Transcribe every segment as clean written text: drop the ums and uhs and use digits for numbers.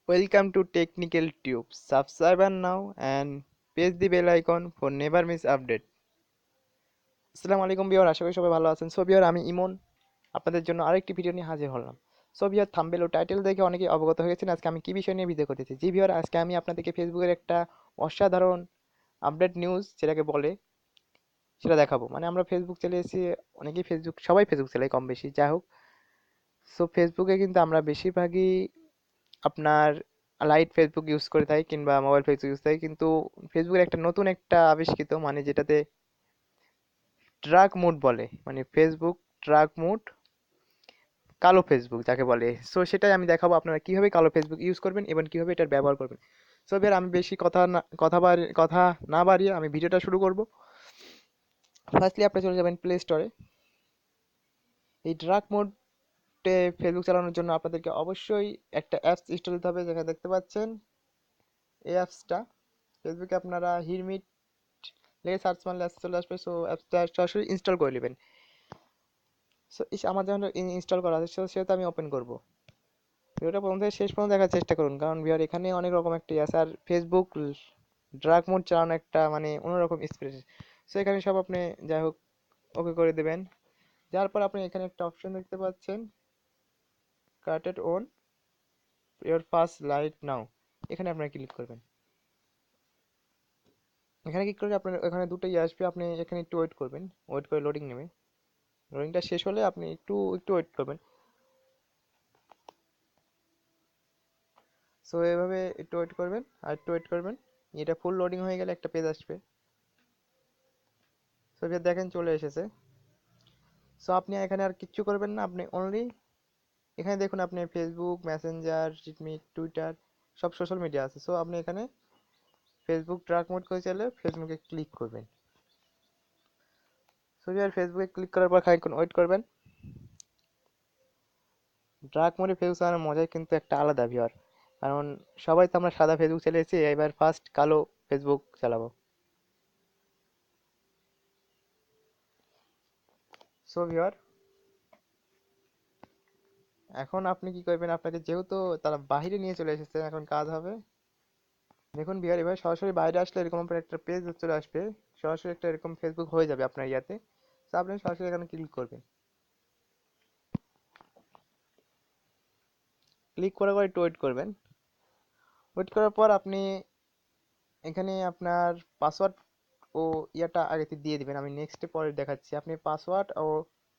Welcome to Technical Tube. Subscribe now and press the bell icon for never miss update. আসসালামু আলাইকুম বিয়ার, আশা করি সবাই ভালো আছেন। সো বিয়ার, আমি ইমন আপনাদের জন্য আরেকটি ভিডিও নিয়ে হাজির হলাম। সো বিয়ার, থাম্বনেল ও টাইটেল দেখে অনেকেই অবগত হয়ে গেছেন আজকে আমি কি বিষয় নিয়ে ভিডিও করতেছি। জি বিয়ার, আজকে আমি আপনাদেরকে ফেসবুকের একটা অসাধারণ আপডেট নিউজ যেটাকে বলে সেটা দেখাবো। মানে আমরা ফেসবুক চালিয়েছি, অনেকেই সবাই ফেসবুক চালাই কম বেশি, যাই হোক। সো ফেসবুকে কিন্তু আমরা বেশিরভাগই আপনার লাইট ফেসবুক ইউজ করে থাকি কিংবা মোবাইল ফেসবুক ইউজ থাকি, কিন্তু ফেসবুকের একটা নতুন একটা আবিষ্কৃত, মানে যেটাতে ট্রাক মোড বলে, মানে ফেসবুক ট্রাক মোড, কালো ফেসবুক যাকে বলে। সো সেটাই আমি দেখাবো আপনারা কিভাবে কালো ফেসবুক ইউজ করবেন এবং কিভাবে এটার ব্যবহার করবেন। সো এবার আমি বেশি কথা না বাড়িয়ে আমি ভিডিওটা শুরু করব। ফার্স্টলি আপনি চলে যাবেন প্লে স্টোরে। এই ট্রাক মোডে ফেসবুক চালানোর জন্য আপনাদেরকে অবশ্যই একটা অ্যাপস ইনস্টল দিতে হবে, যেখানে দেখতে পাচ্ছেন এই অ্যাপসটা। ফেসবুকে আপনারা হিরমিট লিখে সার্চ মারলে চলে আসবে। সো অ্যাপসটা সরাসরি ইনস্টল করে নেবেন। সো আমার যখন ইনস্টল করা আছে সেহেতু আমি ওপেন করব। ভিডিওটা প্রথম থেকে শেষ পর্যন্ত দেখার চেষ্টা করুন, কারণ ভিউয়ার এখানে অনেক রকম একটা আছে, আর ফেসবুক ড্রাগ মোড চালানো একটা মানে অন্যরকম এক্সপিরিয়েন্স। সো এখানে সব আপনি যাই হোক ওকে করে দেবেন। যার পর আপনি এখানে একটা অপশন দেখতে পাচ্ছেন, কার্টেড অন ইওর ফার্স্ট লাইট নাও। এখানে আপনারা ক্লিক করবেন। এখানে ক্লিক করলে আপনার এখানে দুটোই আসবে, আপনি এখানে একটু ওয়েট করবেন, ওয়েট করে লোডিং নেবে। লোডিংটা শেষ হলে আপনি একটু একটু ওয়েট করবেন। সো এভাবে একটু ওয়েট করবেন আর একটু ওয়েট করবেন। এটা ফুল লোডিং হয়ে গেলে একটা পেজ আসবে। সো এবার দেখেন চলে এসেছে। সো আপনি এখানে আর কিচ্ছু করবেন না, আপনি অনলি এখানে দেখুন আপনি ফেসবুক, মেসেঞ্জার, জিটমি, টুইটার সব সোশ্যাল মিডিয়া আছে। সো আপনি এখানে ফেসবুক ট্র্যাক মোড করে চাইলে ফেসবুকে ক্লিক করবেন। সো এবার ফেসবুকে ক্লিক করার পর খানিকক্ষণ ওয়েট করবেন। ট্র্যাক মোডে ফেসবুক চালানোর মজাই কিন্তু একটা আলাদা ভিউয়ার, কারণ সবাই তো আমরা সাদা ফেসবুক চালিয়েছি, এবার ফার্স্ট কালো ফেসবুক চালাবো। সো ভিউয়ার, এখন আপনি কি করবেন, আপনাকে যেহেতু তারা বাইরে নিয়ে চলে এসেছে, এখন কাজ হবে। দেখুন বিহার, এবার সরাসরি বাইরে আসলে এরকম আপনার একটা পেজ চলে আসবে, সরাসরি একটা এরকম ফেসবুক হয়ে যাবে আপনার ইয়াতে। তো আপনি সরাসরি এখানে ক্লিক করবেন। ক্লিক করার পর একটু ওয়েট করবেন। ওয়েট করার পর আপনি এখানে আপনার পাসওয়ার্ড ও ইয়াটা আগে থেকে দিয়ে দিবেন। আমি নেক্সটে পরে দেখাচ্ছি। আপনি পাসওয়ার্ড ও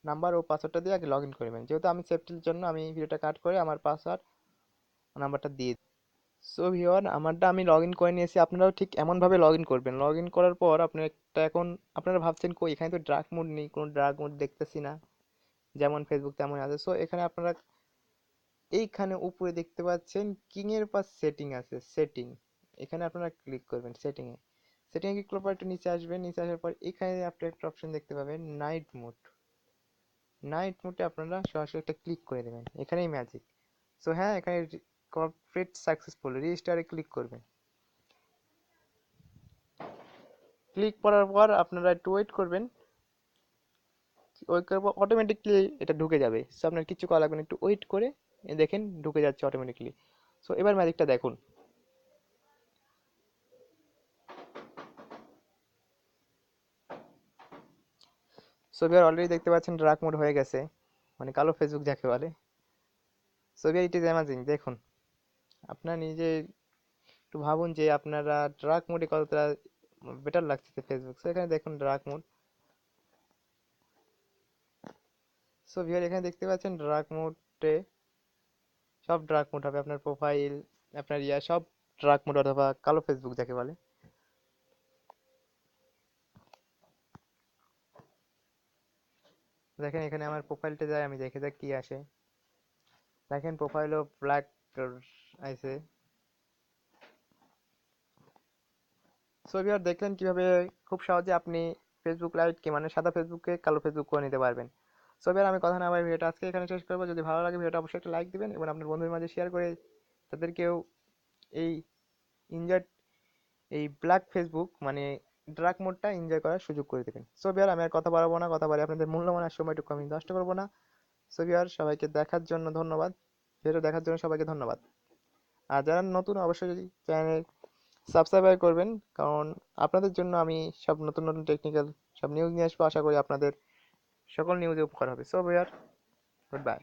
নাম্বার ও পাসওয়ার্ডটা দিয়ে আগে লগ ইন করবেন। যেহেতু আমি সেফটির জন্য আমি ভিডিওটা কাট করে আমার পাসওয়ার্ড ও নাম্বারটা দিয়ে দিই। সো ভিওয়ার, আমারটা আমি লগ ইন করে নিয়েছি, আপনারাও ঠিক এমনভাবে লগ ইন করবেন। লগ ইন করার পর আপনার একটা, এখন আপনারা ভাবছেন কই এখানে তো ড্রাগ মোড নেই, কোনো ড্রাগ মোড দেখতেছি না, যেমন ফেসবুক তেমন আছে। সো এখানে আপনারা এইখানে উপরে দেখতে পাচ্ছেন কিং এর পাশ সেটিং আছে, সেটিং। এখানে আপনারা ক্লিক করবেন সেটিং এ। সেটিং এ ক্লিক করার পর একটু নিচে আসবেন, নিচে আসার পর এখানে আপনি একটা অপশন দেখতে পাবেন নাইট মোড। নাইট মোডে আপনারা সরাসরি একটা ক্লিক করে দেবেন, এখানেই ম্যাজিক। সো হ্যাঁ, এখানে কমপ্লিট সাকসেসফুল, রেজিস্টারে ক্লিক করবেন। ক্লিক করার পর আপনারা একটু ওয়েট করবেন। ওয়েট করার পর অটোমেটিকলি এটা ঢুকে যাবে। সো আপনার কিছু করা লাগবে না, একটু ওয়েট করে দেখেন ঢুকে যাচ্ছে অটোমেটিকলি। সো এবার ম্যাজিকটা দেখুন। সো ভিউয়ার, অলরেডি দেখতে পাচ্ছেন ডার্ক মোড হয়ে গেছে, মানে কালো ফেসবুক যাকে বলে। So viewer, it is amazing. দেখুন, আপনারা নিজে একটু ভাবুন যে আপনারা ডার্ক মোডে কতটা বেটার লাগছে ফেসবুক। সো এখানে দেখুন ডার্ক মোড। সো ভিউয়ার, এখানে দেখতে পাচ্ছেন ডার্ক মোডে সব ডার্ক মোড হবে, আপনার প্রোফাইল, আপনার ইয়া সব ডার্ক মোড অথবা কালো ফেসবুক যাকে বলে। দেখেন এখানে আমার প্রোফাইলটা যায়, আমি দেখে যাক কি আসে। দেখেন প্রোফাইলও ব্ল্যাক আইছে। সো ভিউয়ার, দেখলেন কিভাবে খুব সহজে আপনি ফেসবুক লাইটকে, মানে সাদা ফেসবুককে কালো ফেসবুক করে নিতে পারবেন। সো ভিউয়ার, আমি কথা না বাড়িয়ে ভিডিওটা আজকে এখানে শেষ করবো। যদি ভালো লাগে ভিডিওটা অবশ্যই একটা লাইক দিবেন এবং আপনার বন্ধুদের মাঝে শেয়ার করে তাদেরকেও এই এনজয়, এই ব্ল্যাক ফেসবুক মানে ডার্ক মোডটা এনজয় করার সুযোগ করে দেবেন। সো ভিউয়ার, আমি আর কথা বাড়াবো না, কথা বাড়িয়ে আপনাদের মূল্যবান আর সময়টুকু আমি নষ্ট করবো না। সো ভিউয়ার, সবাইকে দেখার জন্য ধন্যবাদ। ভিডিও দেখার জন্য সবাইকে ধন্যবাদ। আর যারা নতুন অবশ্যই যদি চ্যানেল সাবস্ক্রাইব করবেন, কারণ আপনাদের জন্য আমি সব নতুন নতুন টেকনিক্যাল সব নিউজ নিয়ে আসবো। আশা করি আপনাদের সকল নিউজে উপকার হবে। So viewer, good bye.